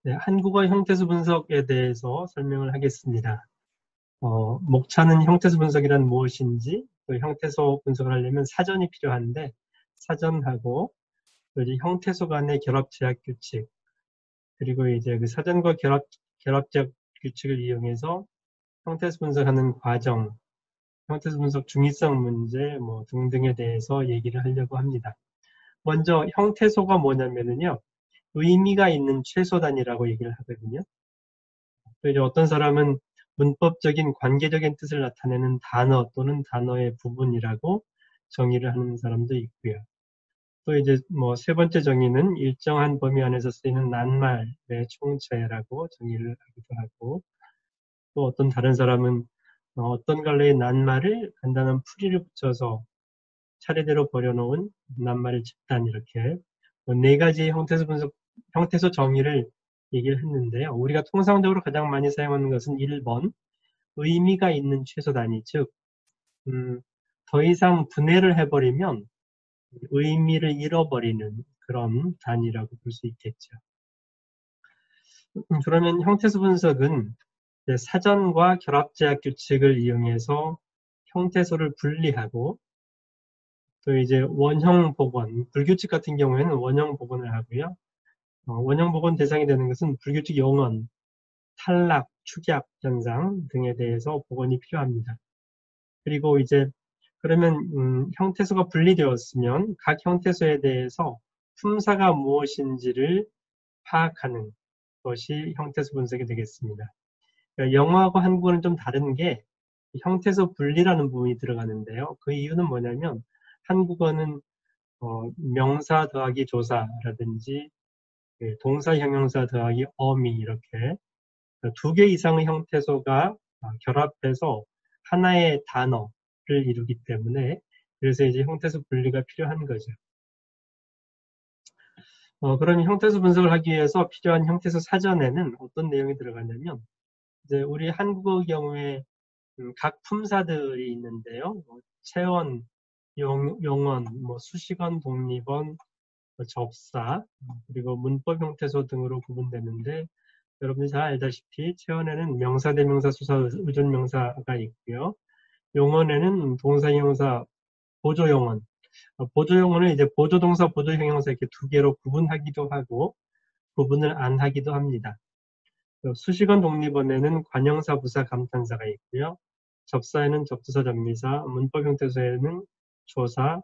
네, 한국어 형태수 분석에 대해서 설명을 하겠습니다. 목차는 형태수 분석이란 무엇인지, 또 형태수 분석을 하려면 사전이 필요한데, 사전하고 또 이제 형태수 간의 결합 제약 규칙, 그리고 이제 그 사전과 결합 제약 규칙을 이용해서 형태수 분석하는 과정, 형태수 분석 중의성 문제 뭐 등등에 대해서 얘기를 하려고 합니다. 먼저 형태소가 뭐냐면요, 의미가 있는 최소 단위라고 얘기를 하거든요. 또 이제 어떤 사람은 문법적인 관계적인 뜻을 나타내는 단어 또는 단어의 부분이라고 정의를 하는 사람도 있고요. 또 이제 뭐 세 번째 정의는 일정한 범위 안에서 쓰이는 낱말의 총체라고 정의를 하기도 하고, 또 어떤 다른 사람은 어떤 갈래의 낱말을 간단한 풀이를 붙여서 차례대로 버려놓은 낱말의 집단, 이렇게 네 가지의 형태소 정의를 얘기를 했는데요. 우리가 통상적으로 가장 많이 사용하는 것은 1번, 의미가 있는 최소 단위, 즉 더 이상 분해를 해버리면 의미를 잃어버리는 그런 단위라고 볼 수 있겠죠. 그러면 형태수 분석은 사전과 결합제약 규칙을 이용해서 형태소를 분리하고, 또 이제 원형 복원, 불규칙 같은 경우에는 원형 복원을 하고요. 원형 복원 대상이 되는 것은 불규칙 용언, 탈락, 축약 현상 등에 대해서 복원이 필요합니다. 그리고 이제 그러면 형태소가 분리되었으면 각 형태소에 대해서 품사가 무엇인지를 파악하는 것이 형태소 분석이 되겠습니다. 그러니까 영어하고 한국어는 좀 다른 게 형태소 분리라는 부분이 들어가는데요. 그 이유는 뭐냐면 한국어는 명사 더하기 조사라든지 동사 형용사 더하기 어미, 이렇게 두 개 이상의 형태소가 결합해서 하나의 단어를 이루기 때문에, 그래서 이제 형태소 분리가 필요한 거죠. 그럼 형태소 분석을 하기 위해서 필요한 형태소 사전에는 어떤 내용이 들어가냐면, 이제 우리 한국어 경우에 각 품사들이 있는데요. 체언, 용언, 수식언, 독립언, 접사, 그리고 문법 형태소 등으로 구분되는데, 여러분이 잘 알다시피 체언에는 명사, 대명사, 수사, 의존명사가 있고요. 용언에는 동사, 형용사, 보조용언, 보조용언을 이제 보조동사, 보조형용사 이렇게 두 개로 구분하기도 하고 구분을 안 하기도 합니다. 수식언 독립언에는 관형사, 부사, 감탄사가 있고요. 접사에는 접두사, 접미사, 문법 형태소에는 조사,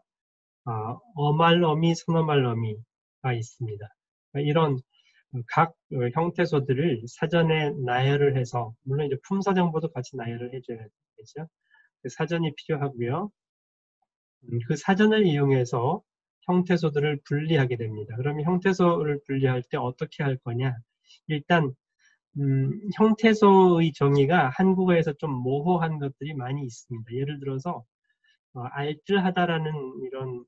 어말, 어미, 선어말, 어미가 있습니다. 이런 각 형태소들을 사전에 나열을 해서, 물론 이제 품사 정보도 같이 나열을 해줘야 되죠. 사전이 필요하고요. 그 사전을 이용해서 형태소들을 분리하게 됩니다. 그러면 형태소를 분리할 때 어떻게 할 거냐? 일단 형태소의 정의가 한국어에서 좀 모호한 것들이 많이 있습니다. 예를 들어서 알뜰하다라는 이런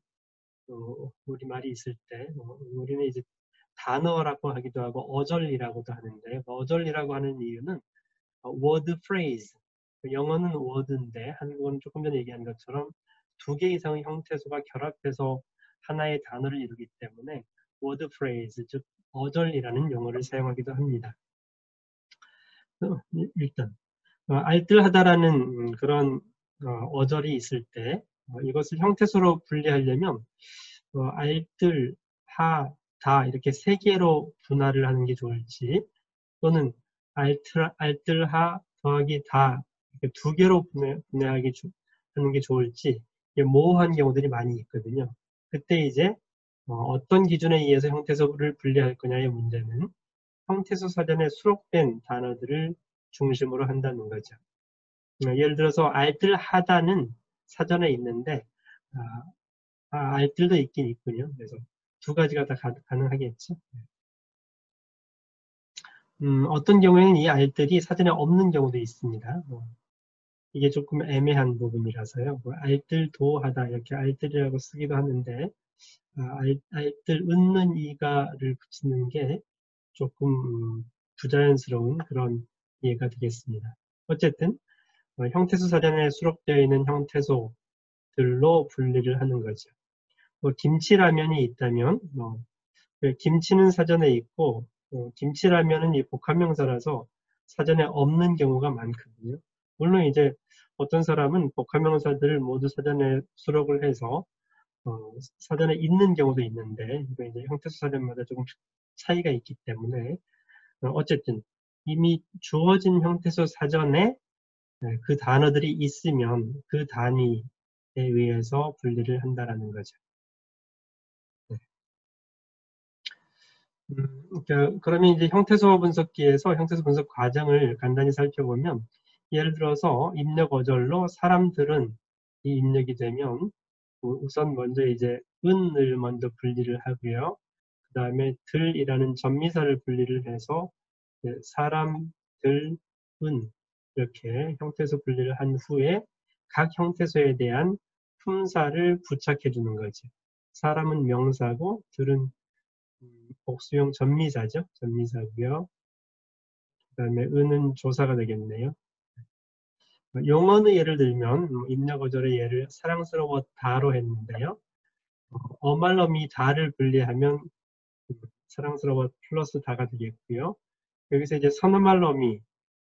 우리말이 있을 때 우리는 이제 단어라고 하기도 하고 어절이라고도 하는데, 어절이라고 하는 이유는 word phrase, 영어는 word인데 한국어는 조금 전에 얘기한 것처럼 두 개 이상의 형태소가 결합해서 하나의 단어를 이루기 때문에 word phrase, 즉 어절이라는 용어를 사용하기도 합니다. 일단 알뜰하다라는 그런 어절이 있을 때 이것을 형태소로 분리하려면 알뜰, 하, 다 이렇게 세 개로 분할을 하는 게 좋을지, 또는 알뜰하 더하기 다 이렇게 두 개로 분해하는 게 좋을지, 모호한 경우들이 많이 있거든요. 그때 이제 어떤 기준에 의해서 형태소를 분리할 거냐의 문제는 형태소 사전에 수록된 단어들을 중심으로 한다는 거죠. 예를 들어서 알뜰하다는 사전에 있는데 알뜰도 있긴 있군요. 그래서 두 가지가 다 가능하겠죠. 어떤 경우에는 이 알뜰이 사전에 없는 경우도 있습니다. 이게 조금 애매한 부분이라서요. 알뜰도하다 이렇게 알뜰이라고 쓰기도 하는데 알뜰 은는 이가를 붙이는 게 조금 부자연스러운 그런 이해가 되겠습니다. 어쨌든 형태소 사전에 수록되어 있는 형태소들로 분리를 하는 거죠. 김치라면이 있다면 김치는 사전에 있고 김치라면은 이 복합명사라서 사전에 없는 경우가 많거든요. 물론 이제 어떤 사람은 복합명사들을 모두 사전에 수록을 해서 사전에 있는 경우도 있는데 이거 이제 형태소 사전마다 조금 차이가 있기 때문에 어쨌든 이미 주어진 형태소 사전에 그 단어들이 있으면 그 단위에 의해서 분리를 한다라는 거죠. 네. 그러면 이제 형태소 분석기에서 형태소 분석 과정을 간단히 살펴보면 예를 들어서 입력 어절로 사람들은 이 입력이 되면 우선 먼저 이제 은을 먼저 분리를 하고요. 그 다음에 들이라는 전미사를 분리를 해서 사람, 들, 은 이렇게 형태소 분리를 한 후에 각 형태소에 대한 품사를 부착해 주는 거죠. 사람은 명사고 들은 복수형 전미사죠. 전미사고요. 그 다음에 은은 조사가 되겠네요. 용언의 예를 들면 입력어절의 예를 사랑스러웠다로 했는데요. 어말럼이 다를 분리하면 사랑스러워 플러스 다가 되겠고요. 여기서 이제 선어말럼이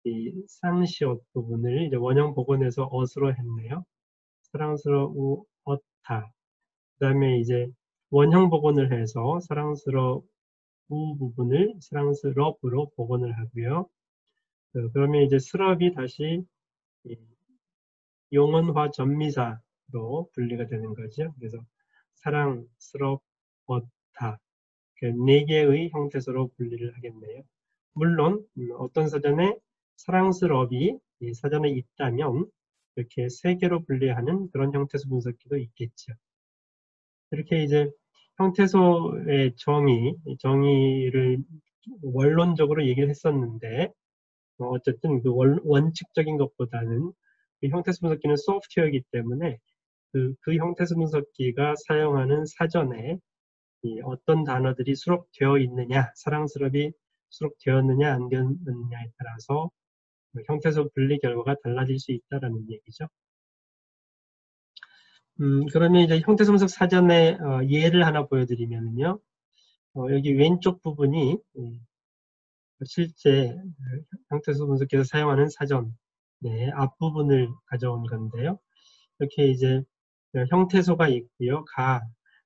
이 쌍시옷 부분을 이제 원형 복원해서 어스로 했네요. 사랑스러웠다. 그 다음에 이제 원형 복원을 해서 사랑스러우 부분을 사랑스럽으로 복원을 하고요. 그러면 이제 스럽이 다시 용언화 전미사로 분리가 되는 거죠. 그래서 사랑스럽었다. 네 개의 형태소로 분리를 하겠네요. 물론 어떤 사전에 사랑스럽이 사전에 있다면 이렇게 세 개로 분리하는 그런 형태소 분석기도 있겠죠. 이렇게 이제 형태소의 정의를 원론적으로 얘기를 했었는데 어쨌든 그 원칙적인 것보다는 그 형태소 분석기는 소프트웨어이기 때문에 그 형태소 분석기가 사용하는 사전에 어떤 단어들이 수록되어 있느냐, 사랑스럽이 수록되었느냐 안 되었느냐에 따라서 형태소 분리 결과가 달라질 수 있다라는 얘기죠. 그러면 이제 형태소 분석 사전에 예를 하나 보여드리면요. 여기 왼쪽 부분이 실제 형태소 분석기에서 사용하는 사전 앞부분을 가져온 건데요. 이렇게 이제 형태소가 있고요.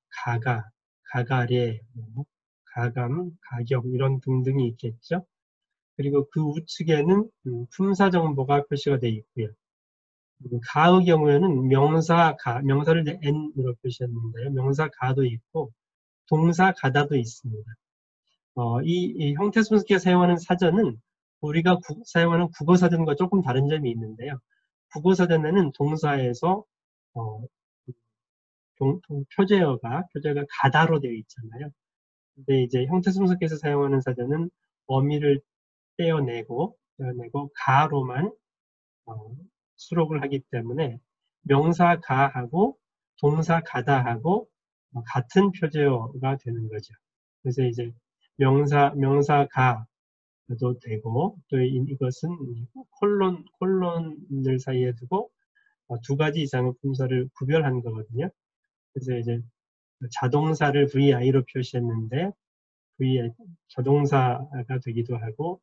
가가, 가가래, 가감, 가격 이런 등등이 있겠죠. 그리고 그 우측에는 품사 정보가 표시가 되어 있고요. 가의 경우에는 명사를 이제 n으로 표시했는데요. 명사 가도 있고 동사 가다도 있습니다. 이 형태소 분석기가 사용하는 사전은 우리가 사용하는 국어사전과 조금 다른 점이 있는데요. 국어사전에는 동사에서 표제어가 가다로 되어 있잖아요. 근데 이제 형태소 분석기에서 사용하는 사전은 어미를 떼어내고 가로만 수록을 하기 때문에 명사 가하고 동사 가다하고 같은 표제어가 되는 거죠. 그래서 이제 명사 가도 되고 또 이것은 콜론을 사이에 두고 두 가지 이상의 품사를 구별한 거거든요. 그래서 이제 자동사를 VI로 표시했는데 VI 자동사가 되기도 하고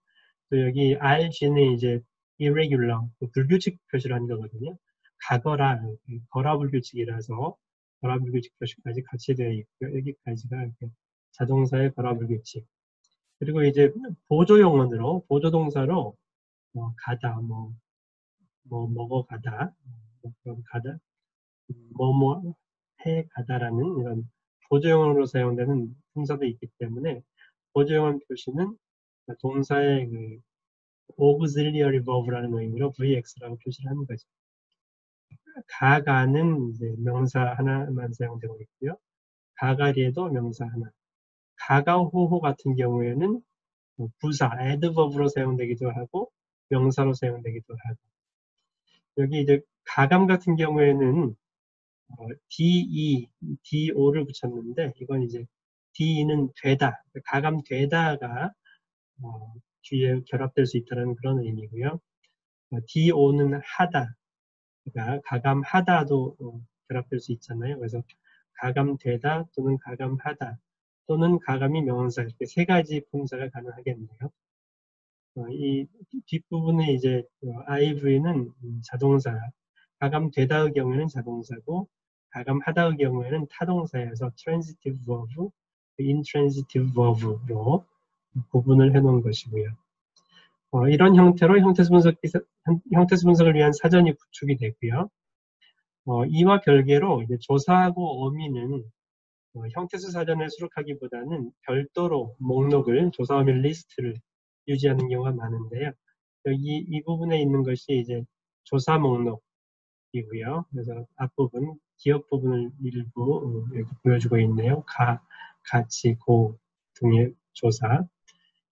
또 여기 RG는 이제 irregular 불규칙 표시를 한 거거든요. 가거라 거라 불규칙이라서 거라 불규칙 표시까지 같이 되어 있고요. 여기까지가 이렇게 자동사의 거라 불규칙. 그리고 이제 보조 용언으로 보조 동사로 가다 먹어 가다 가다 뭐뭐 해 가다라는 이런 보조용언으로 사용되는 품사도 있기 때문에 보조용언 표시는 동사의 그 auxiliary verb라는 의미로 VX라고 표시를 하는 거죠. 가가는 이제 명사 하나만 사용되고 있고요. 가가리에도 명사 하나. 가가호호 같은 경우에는 부사, adverb로 사용되기도 하고 명사로 사용되기도 하고 여기 이제 가감 같은 경우에는 DO를 붙였는데 이건 이제 D는 되다, 가감 되다가 뒤에 결합될 수 있다는 그런 의미고요. DO는 하다, 그러니까 가감하다도 결합될 수 있잖아요. 그래서 가감되다 또는 가감하다 또는 가감이 명사 이렇게 세 가지 분사가 가능하겠네요. 이 뒷부분에 이제 IV는 자동사, 가감되다의 경우에는 자동사고 가감하다의 경우에는 타동사여서 transitive verb, intransitive verb로 구분을 해놓은 것이고요. 이런 형태로 형태수 분석을 위한 사전이 구축이 되고요. 이와 별개로 이제 조사하고 어미는 형태수 사전을 수록하기보다는 별도로 목록을, 조사 어미 리스트를 유지하는 경우가 많은데요. 여기 이 부분에 있는 것이 이제 조사 목록이고요. 그래서 앞부분, 기억 부분을 일부 이렇게 보여주고 있네요. 가치, 고 등의 조사.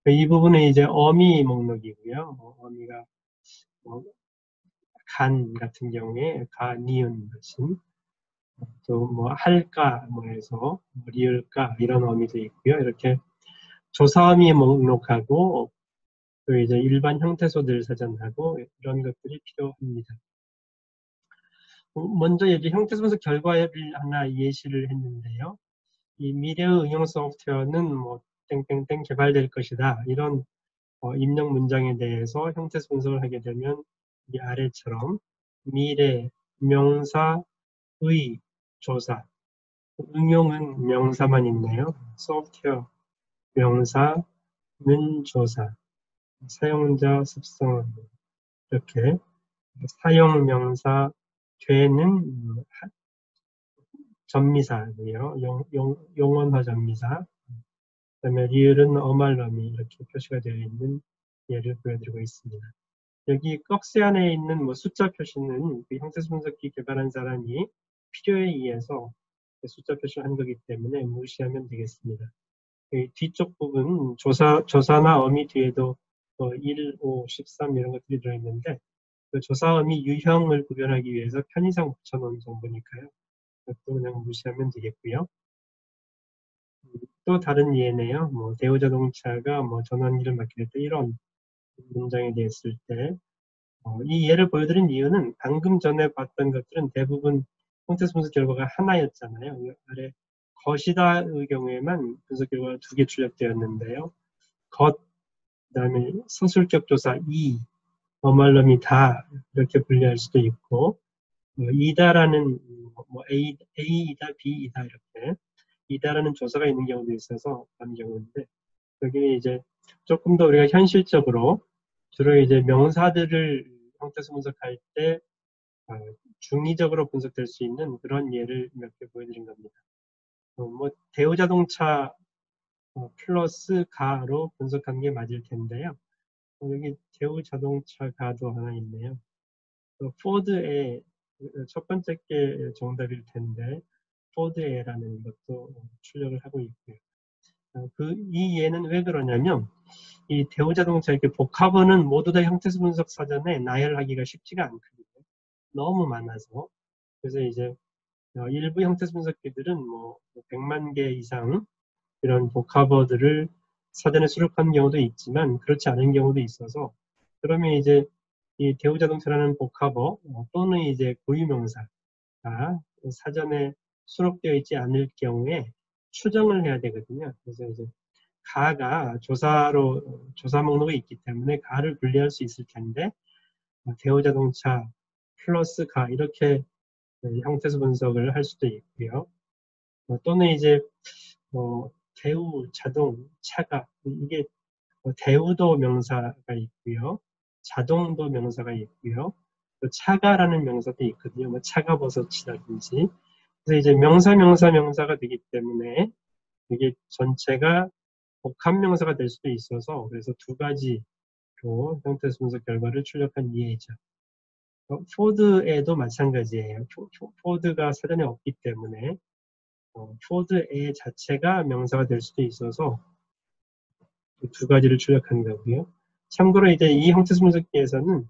이 부분은 이제 어미 목록이고요. 어미가 간 같은 경우에 가, 니은 것인 또 뭐 할까 뭐 해서 리을까 이런 어미도 있고요. 이렇게 조사어미 목록하고 또 이제 일반 형태소들 사전하고 이런 것들이 필요합니다. 먼저 이제 형태소 분석 결과를 하나 예시를 했는데요. 이 미래의 응용 소프트웨어는 뭐 땡땡땡 개발될 것이다. 이런 입력 문장에 대해서 형태소 분석을 하게 되면 이 아래처럼 미래, 명사, 의, 조사, 응용은 명사만 있네요. 소프트웨어, 명사는 조사, 사용자 습성은 이렇게 사용 명사 되는 전미사고요. 용언화 전미사. 그다음에 리을은 어말러미 이렇게 표시가 되어 있는 예를 보여드리고 있습니다. 여기 꺽쇠 안에 있는 뭐 숫자 표시는 그 형태수 분석기 개발한 사람이 필요에 의해서 숫자 표시를 한 거기 때문에 무시하면 되겠습니다. 뒤쪽 부분 조사나 어미 뒤에도 1, 5, 13 이런 것들이 들어있는데 그 조사 어미 유형을 구별하기 위해서 편의상 붙여놓은 정보니까요. 그것도 그냥 무시하면 되겠고요. 또 다른 예네요. 뭐 대우자동차가 뭐 전환기를 맡게 때 이런 문장이 됐을 때 이 예를 보여드린 이유는 방금 전에 봤던 것들은 대부분 형태수 분석 결과가 하나였잖아요. 아래 것이다의 경우에만 분석 결과가 2개 출력되었는데요. 것, 그 다음에 서술격 조사 어말럼이 다 이렇게 분류할 수도 있고 이다라는 뭐 A이다 B이다 이렇게 이다라는 조사가 있는 경우도 있어서 그런 경우인데 여기는 이제 조금 더 우리가 현실적으로 주로 이제 명사들을 형태수 분석할 때 중의적으로 분석될 수 있는 그런 예를 몇 개 보여드린 겁니다. 뭐 대우자동차 플러스 가로 분석하는 게 맞을 텐데요. 여기 대우자동차 가도 하나 있네요. 포드에 첫 번째 게 정답일 텐데 포드에라는 것도 출력을 하고 있고요. 이 예는 왜 그러냐면 이 대우자동차 이렇게 복합어는 모두 다 형태수 분석 사전에 나열하기가 쉽지가 않거든요. 너무 많아서. 그래서 이제 일부 형태수 분석기들은 뭐 100만 개 이상 이런 복합어들을 사전에 수록하는 경우도 있지만 그렇지 않은 경우도 있어서 그러면 이제 이 대우자동차라는 복합어 또는 이제 고유명사가 사전에 수록되어 있지 않을 경우에 추정을 해야 되거든요. 그래서 이제 가가 조사 목록에 있기 때문에 가를 분리할 수 있을 텐데 대우자동차 플러스 가 이렇게 형태수 분석을 할 수도 있고요. 또는 이제 대우, 자동, 차가 이게 대우도 명사가 있고요. 자동도 명사가 있고요. 또 차가라는 명사도 있거든요. 뭐 차가버섯이라든지. 그래서 이제 명사가 되기 때문에 이게 전체가 복합명사가 될 수도 있어서 그래서 2가지로 형태수 분석 결과를 출력한 이해죠. 포드에도 마찬가지예요. 포드가 사전에 없기 때문에 포드에 자체가 명사가 될 수도 있어서 2가지를 출력한 거고요. 참고로 이제 이 형태수 분석기에서는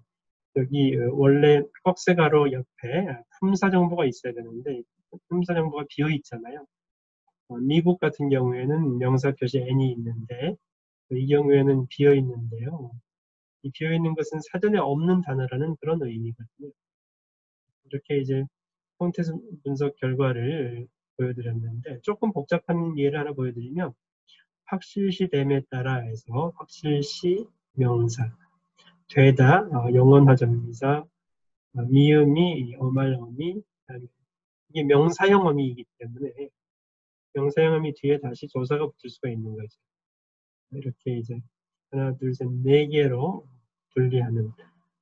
여기 원래 꺽쇠가로 옆에 품사 정보가 있어야 되는데 품사 정보가 비어 있잖아요. 미국 같은 경우에는 명사 표시 n이 있는데 이 경우에는 비어 있는데요. 이 비어 있는 것은 사전에 없는 단어라는 그런 의미거든요. 이렇게 이제 형태수 분석 결과를 보여드렸는데 조금 복잡한 예를 하나 보여드리면 확실시됨에 따라 해서 확실시 명사 되다 영원하전미사 미음이 어말어미 이게 명사형 어미이기 때문에 명사형 어미 뒤에 다시 조사가 붙을 수가 있는 거죠. 이렇게 이제 하나 둘 셋 네 개로 분리하는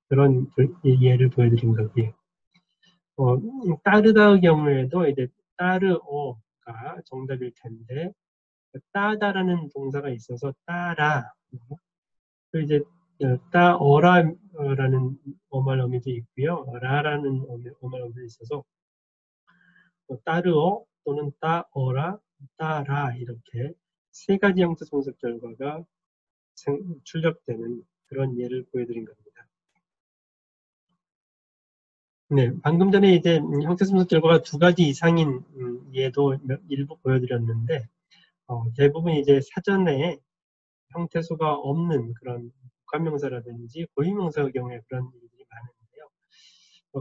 그런 예를 보여드린 거고요. 따르다의 경우에도 이제 따르오가 정답일 텐데 따다라는 동사가 있어서 따라 또 이제 따어라라는 어말어미도 있고요. 라라는 어말어미도 있어서 따르어 또는 따어라, 따라 이렇게 세 가지 형태 성적 결과가 출력되는 그런 예를 보여드린 겁니다. 네, 방금 전에 이제 형태 성적 결과가 두 가지 이상인 예도 일부 보여드렸는데 대부분 이제 사전에 형태수가 없는 그런 복합명사라든지 고유명사의 경우에 그런 일들이 많은데요.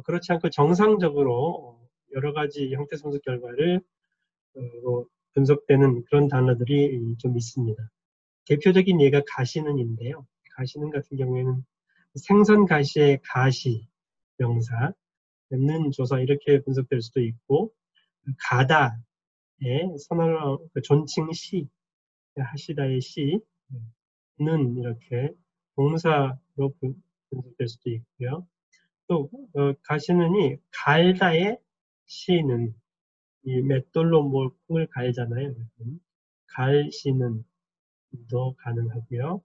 그렇지 않고 정상적으로 여러 가지 형태 성적 결과를 분석되는 그런 단어들이 좀 있습니다. 대표적인 예가 가시는인데요. 가시는 같은 경우에는 생선 가시의 가시 명사, 는 조사 이렇게 분석될 수도 있고 가다의 선언어 존칭 시 하시다의 시는 이렇게 동사로 분석될 수도 있고요. 또 가시는이 갈다의 시는 이 맷돌로 뭘 콩을 갈잖아요. 갈시는 도 가능하고요.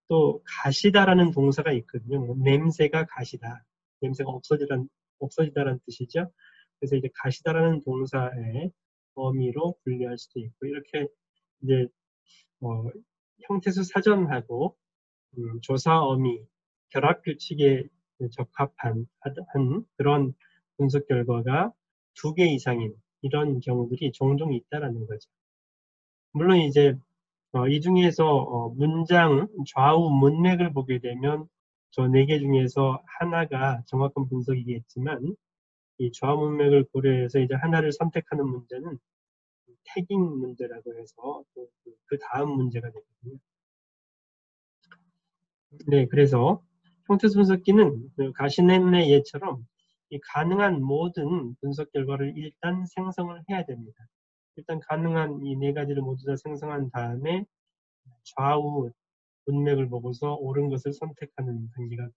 또 가시다라는 동사가 있거든요. 냄새가 가시다. 냄새가 없어지다라는 뜻이죠. 그래서 이제 가시다라는 동사의 어미로 분류할 수도 있고 이렇게 이제 형태수 사전하고 조사 어미 결합 규칙에 적합한 그런 분석 결과가 2개 이상인 이런 경우들이 종종 있다라는 거죠. 물론 이제 이 중에서 문장 좌우 문맥을 보게 되면 저 4개 중에서 하나가 정확한 분석이겠지만 이 좌우 문맥을 고려해서 이제 하나를 선택하는 문제는 태깅 문제라고 해서 그 다음 문제가 되거든요. 네, 그래서 형태수 분석기는 가시냄의 예처럼 이 가능한 모든 분석 결과를 일단 생성을 해야 됩니다. 일단 가능한 이 4가지를 모두 다 생성한 다음에 좌우 문맥을 보고서 옳은 것을 선택하는 단계가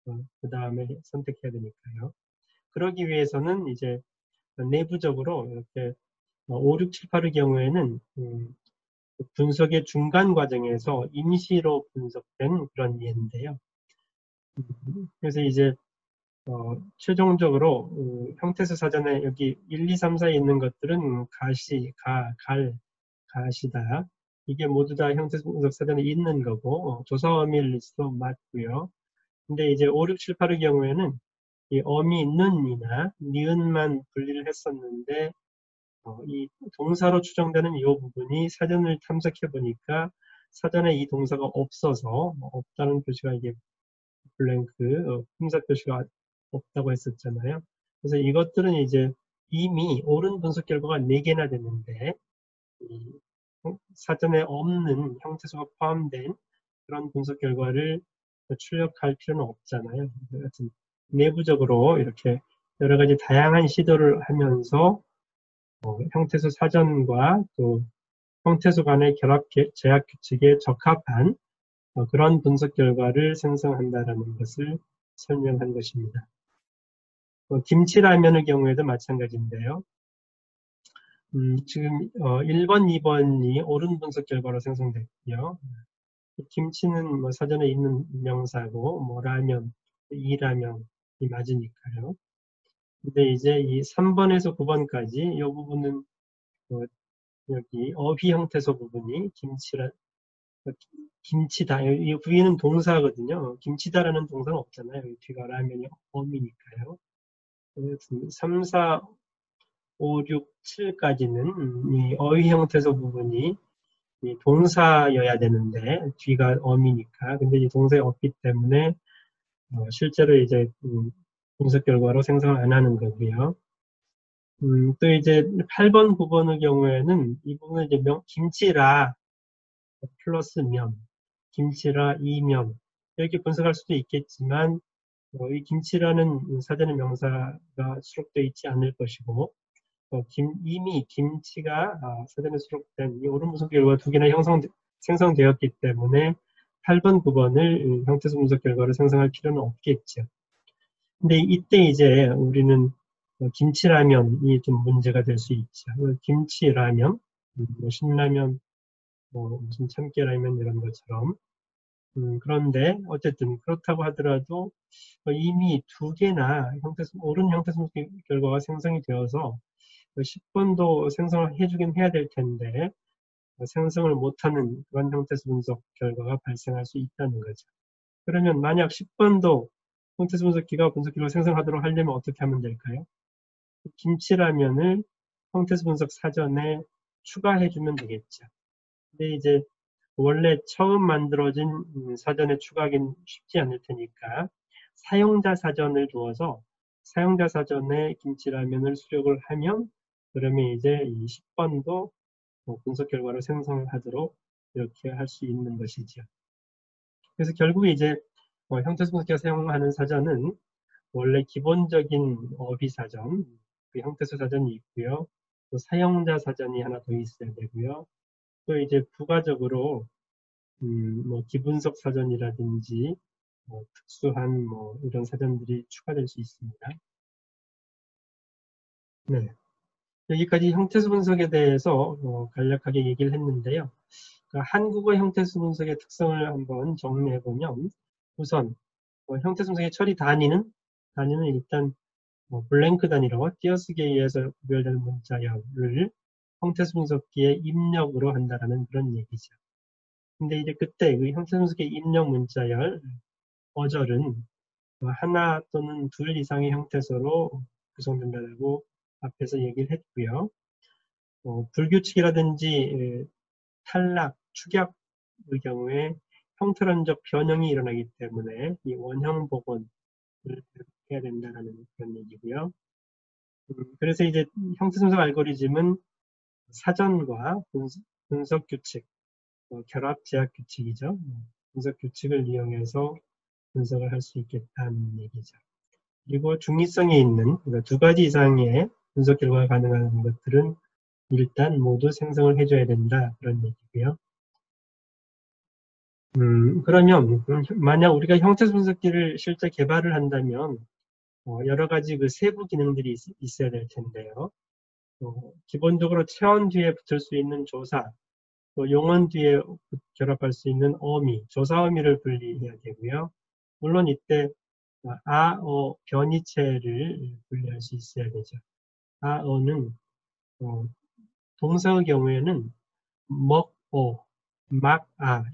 그 다음에 선택해야 되니까요. 그러기 위해서는 이제 내부적으로 이렇게 5, 6, 7, 8의 경우에는 분석의 중간 과정에서 임시로 분석된 그런 예인데요. 그래서 이제 최종적으로 형태수 사전에 여기 1, 2, 3, 4에 있는 것들은 가시, 가시다. 이게 모두 다 형태수 분석 사전에 있는 거고 조사 어미일 리스트도 맞고요. 근데 이제 5, 6, 7, 8의 경우에는 이 어미, 는이나 니은만 분리를 했었는데 이 동사로 추정되는 이 부분이 사전을 탐색해 보니까 사전에 이 동사가 없어서 없다는 표시가 이게 블랭크 품사 표시가 없다고 했었잖아요. 그래서 이것들은 이제 이미 옳은 분석 결과가 4개나 됐는데 사전에 없는 형태수가 포함된 그런 분석 결과를 출력할 필요는 없잖아요. 하여튼 내부적으로 이렇게 여러 가지 다양한 시도를 하면서 형태수 사전과 또 형태수 간의 결합 제약 규칙에 적합한 그런 분석 결과를 생성한다라는 것을 설명한 것입니다. 김치라면의 경우에도 마찬가지인데요. 지금 1번, 2번이 옳은 분석 결과로 생성됐고요. 김치는 뭐 사전에 있는 명사고 뭐 라면, 이라면이 맞으니까요. 근데 이제 이 3번에서 9번까지 이 부분은 여기 어휘 형태소 부분이 김치다. 이 부위는 동사거든요. 김치다라는 동사는 없잖아요. 뒤가 라면이 어미니까요. 3, 4, 5, 6, 7까지는 이 어휘 형태소 부분이 이 동사여야 되는데 뒤가 어미니까. 근데 이 동사에 없기 때문에 실제로 이제 분석 결과로 생성을 안 하는 거고요. 또 이제 8번, 9번의 경우에는 이 부분은 이제 김치라 플러스 면, 김치라 이면 이렇게 분석할 수도 있겠지만 이 김치라는 사전의 명사가 수록되어 있지 않을 것이고 이미 김치가 사전에 수록된 이 옳은 분석 결과 두 개나 생성되었기 때문에 8번, 9번을 형태소 분석 결과로 생성할 필요는 없겠죠. 근데 이때 이제 우리는 김치라면이 좀 문제가 될 수 있죠. 김치라면, 뭐 신라면, 무슨 참깨라면 이런 것처럼. 그런데 어쨌든 그렇다고 하더라도 이미 두 개나 옳은 형태소 분석 결과가 생성이 되어서 10번도 생성을 해주긴 해야 될 텐데 생성을 못하는 그런 형태소 분석 결과가 발생할 수 있다는 거죠. 그러면 만약 10번도 형태소 분석기가 분석기로 생성하도록 하려면 어떻게 하면 될까요? 김치라면을 형태소 분석 사전에 추가해주면 되겠죠. 근데 이제 원래 처음 만들어진 사전에 추가하기는 쉽지 않을 테니까 사용자 사전을 두어서 사용자 사전에 김치라면을 수록을 하면 그러면 이제 이 10번도 분석 결과를 생성하도록 이렇게 할 수 있는 것이죠. 그래서 결국에 이제 형태소 분석기가 사용하는 사전은 원래 기본적인 어휘 사전, 그 형태소 사전이 있고요. 또 사용자 사전이 하나 더 있어야 되고요. 또 이제 부가적으로 뭐 기분석 사전이라든지 특수한 뭐 이런 사전들이 추가될 수 있습니다. 네. 여기까지 형태소 분석에 대해서 간략하게 얘기를 했는데요. 그러니까 한국어 형태소 분석의 특성을 한번 정리해보면 우선 형태소 분석의 처리 단위는 일단 블랭크 단위로 띄어쓰기에 의해서 구별되는 문자열을 형태소 분석기의 입력으로 한다라는 그런 얘기죠. 근데 이제 그때 그 형태소 분석기의 입력 문자열 어절은 하나 또는 둘 이상의 형태소로 구성된다고 앞에서 얘기를 했고요. 불규칙이라든지 탈락, 축약의 경우에 형태론적 변형이 일어나기 때문에 이 원형 복원을 해야 된다는 그런 얘기고요. 그래서 이제 형태 분석 알고리즘은 사전과 분석 규칙, 결합 제약 규칙이죠. 분석 규칙을 이용해서 분석을 할 수 있겠다는 얘기죠. 그리고 중립성이 있는 그러니까 두 가지 이상의 분석 결과가 가능한 것들은 일단 모두 생성을 해줘야 된다 그런 얘기고요. 그러면 만약 우리가 형태 분석기를 실제 개발을 한다면 여러 가지 그 세부 기능들이 있어야 될 텐데요. 기본적으로 체온 뒤에 붙을 수 있는 조사, 또 용언 뒤에 결합할 수 있는 어미, 조사 어미를 분리해야 되고요. 물론 이때 변이체를 분리할 수 있어야 되죠. 어는 동사의 경우에는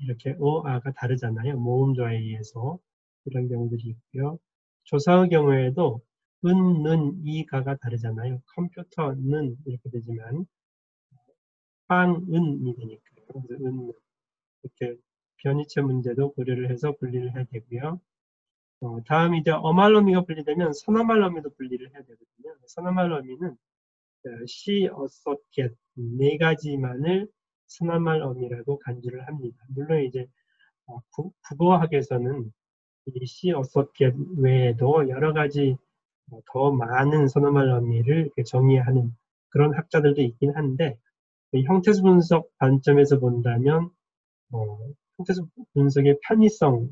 이렇게 아가 다르잖아요. 모음조에 의해서 이런 경우들이 있고요. 조사의 경우에도 이가가 다르잖아요. 컴퓨터는 이렇게 되지만 빵은이 되니까요. 그래서 이렇게 변이체 문제도 고려를 해서 분리를 해야 되고요. 다음 이제 어말어미가 분리되면 선어말어미도 분리를 해야 되거든요. 선어말어미는 she, assert, get 네 가지만을 선어말어미라고 간주를 합니다. 물론 이제 국어학에서는 이 she, assert, get 외에도 여러 가지 더 많은 선어말어미를 정의하는 그런 학자들도 있긴 한데 형태소 분석 관점에서 본다면 형태소 분석의 편의성의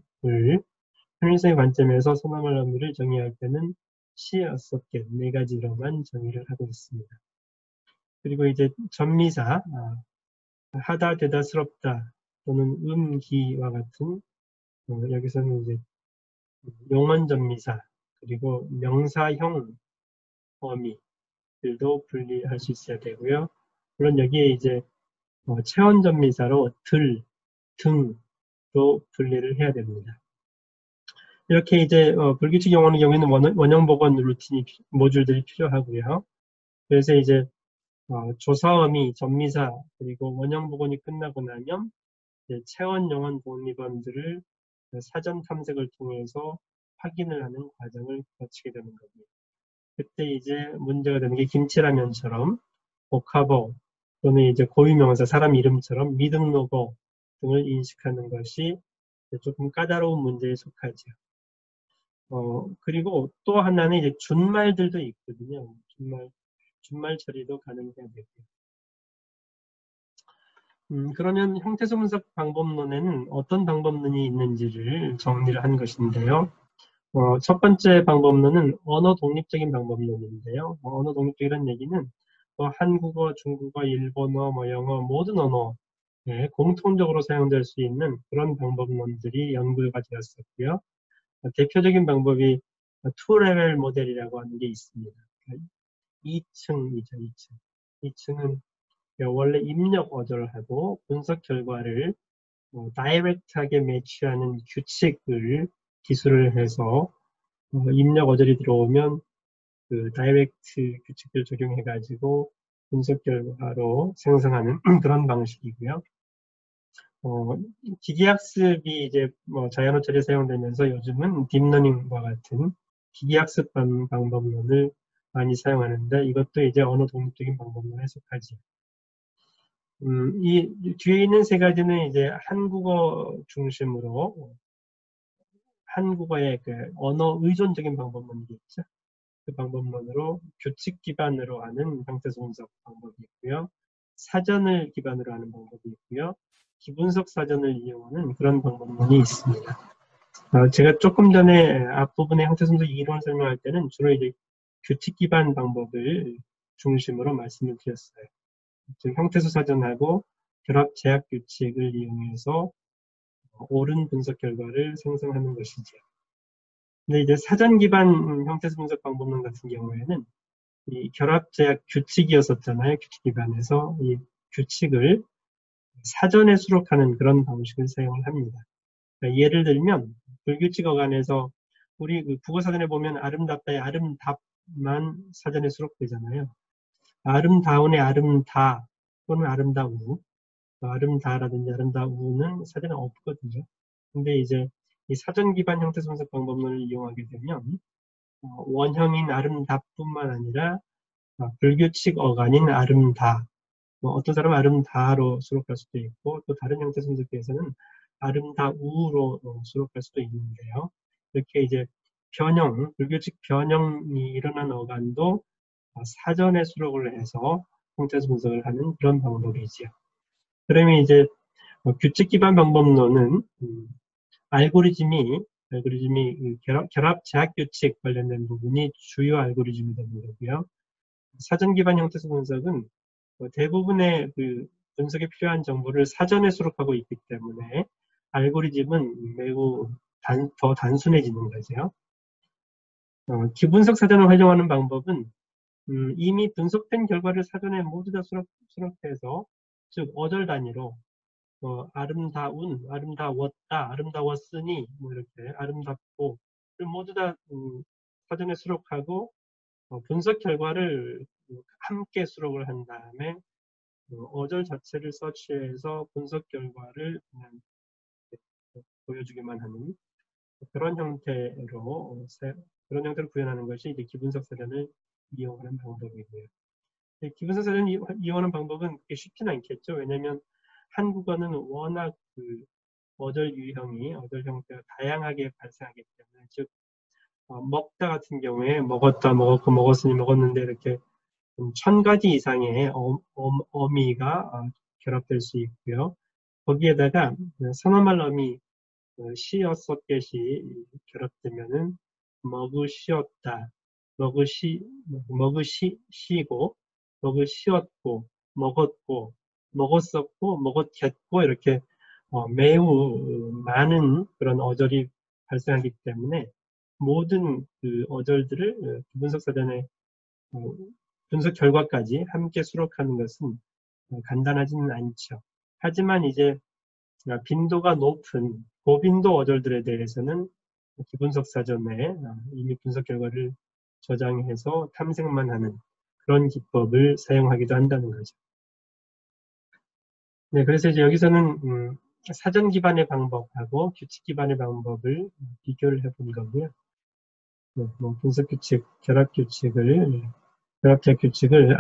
관점에서 선어말어미를 정의할 때는 she, assert, get 네 가지로만 정의를 하고 있습니다. 그리고 이제 전미사, 하다, 되다스럽다 또는 기와 같은 여기서는 이제 용언 전미사 그리고 명사형 어미들도 분리할 수 있어야 되고요. 물론 여기에 이제 체언 전미사로 등도 분리를 해야 됩니다. 이렇게 이제 불규칙 용언의 경우에는 원형 복원 루틴이 모듈들이 필요하고요. 그래서 이제 조사어미, 전미사 그리고 원형 복원이 끝나고 나면 체원 용언 독립원들을 사전 탐색을 통해서 확인을 하는 과정을 거치게 되는 겁니다. 그때 이제 문제가 되는 게 김치라면처럼 복합어 또는 이제 고유명사 사람 이름처럼 미등록어 등을 인식하는 것이 조금 까다로운 문제에 속하죠. 그리고 또 하나는 이제 준말들도 있거든요. 준말 처리도 가능해야 되고요. 그러면 형태소 분석 방법론에는 어떤 방법론이 있는지를 정리를 한 것인데요. 첫 번째 방법론은 언어 독립적인 방법론인데요. 언어 독립적이라는 얘기는 한국어, 중국어, 일본어, 영어 모든 언어에 공통적으로 사용될 수 있는 그런 방법론들이 연구가 되었었고요. 대표적인 방법이 투레벨 모델이라고 하는 게 있습니다. 2층이죠, 2층. 2층은 원래 입력 어조를 하고 분석 결과를 다이렉트하게 매치하는 규칙을 기술을 해서 입력 어절이 들어오면 그 다이렉트 규칙을 적용해가지고 분석 결과로 생성하는 그런 방식이고요. 기계학습이 이제 자연어 처리에 사용되면서 요즘은 딥러닝과 같은 기계학습 방법론을 많이 사용하는데 이것도 이제 언어 독립적인 방법론에 속하지. 이 뒤에 있는 세 가지는 이제 한국어 중심으로 한국어의 그 언어 의존적인 방법론이겠죠. 그 방법론으로 규칙 기반으로 하는 형태소 분석 방법이 있고요. 사전을 기반으로 하는 방법이 있고요. 기분석 사전을 이용하는 그런 방법론이 있습니다. 제가 조금 전에 앞부분의 형태소 분석 이론을 설명할 때는 주로 이제 규칙 기반 방법을 중심으로 말씀을 드렸어요. 즉 형태소 사전하고 결합 제약 규칙을 이용해서 옳은 분석 결과를 생성하는 것이죠. 근데 이제 사전 기반 형태소 분석 방법론 같은 경우에는 이 결합 제약 규칙이었었잖아요. 규칙 기반에서 이 규칙을 사전에 수록하는 그런 방식을 사용을 합니다. 그러니까 예를 들면 불규칙 어간에서 우리 그 국어사전에 보면 아름답다의 아름답만 사전에 수록되잖아요. 아름다운의 아름다 또는 아름다우, 아름다라든지 아름다우는 사전에 없거든요. 근데 이제 이 사전 기반 형태 분석 방법론을 이용하게 되면 원형인 아름답뿐만 아니라 불규칙 어간인 아름다, 어떤 사람은 아름다로 수록할 수도 있고 또 다른 형태 분석에서는 아름다우로 수록할 수도 있는데요. 이렇게 이제 변형, 불규칙 변형이 일어난 어간도 사전에 수록을 해서 형태 분석을 하는 그런 방법이지요. 그러면 이제 규칙 기반 방법론은 알고리즘이 결합 제약 규칙 관련된 부분이 주요 알고리즘이 되는 거고요. 사전 기반 형태소 분석은 대부분의 그 분석에 필요한 정보를 사전에 수록하고 있기 때문에 알고리즘은 매우 더 단순해지는 거죠. 기분석 사전을 활용하는 방법은 이미 분석된 결과를 사전에 모두 다 수록해서 즉 어절 단위로 아름다웠다, 아름다웠으니 이렇게 아름답고 모두 다 사전에 수록하고 분석 결과를 함께 수록을 한 다음에 어절 자체를 서치해서 분석 결과를 그냥 보여주기만 하는 그런 형태로 그런 형태를 구현하는 것이 이제 기분석 사전을 이용하는 방법이고요. 기분석 사전을 이용하는 방법은 그렇게 쉽지는 않겠죠. 왜냐하면 한국어는 워낙 그 어절 유형이 어절 형태가 다양하게 발생하기 때문에 즉 먹다 같은 경우에 먹었다, 먹었고, 먹었으니 먹었는데 이렇게 1000가지 이상의 어미가 결합될 수 있고요. 거기에다가 선어말 어미 시 6개시 결합되면은 먹으시었다, 먹으시고, 먹으시었고, 먹었고, 먹었었고, 먹었겠고 이렇게 매우 많은 그런 어절이 발생하기 때문에 모든 그 어절들을 분석 사전에 분석 결과까지 함께 수록하는 것은 간단하지는 않죠. 하지만 이제 빈도가 높은 고빈도 어절들에 대해서는 기분석 사전에 이미 분석 결과를 저장해서 탐색만 하는 그런 기법을 사용하기도 한다는 거죠. 네, 그래서 이제 여기서는 사전 기반의 방법하고 규칙 기반의 방법을 비교를 해본 거고요. 뭐 분석 규칙, 결합 규칙을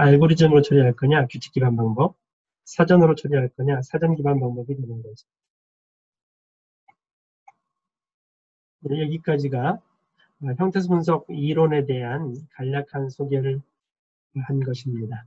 알고리즘으로 처리할 거냐, 규칙 기반 방법, 사전으로 처리할 거냐, 사전 기반 방법이 되는 거죠. 네, 여기까지가 형태소 분석 이론에 대한 간략한 소개를 한 것입니다.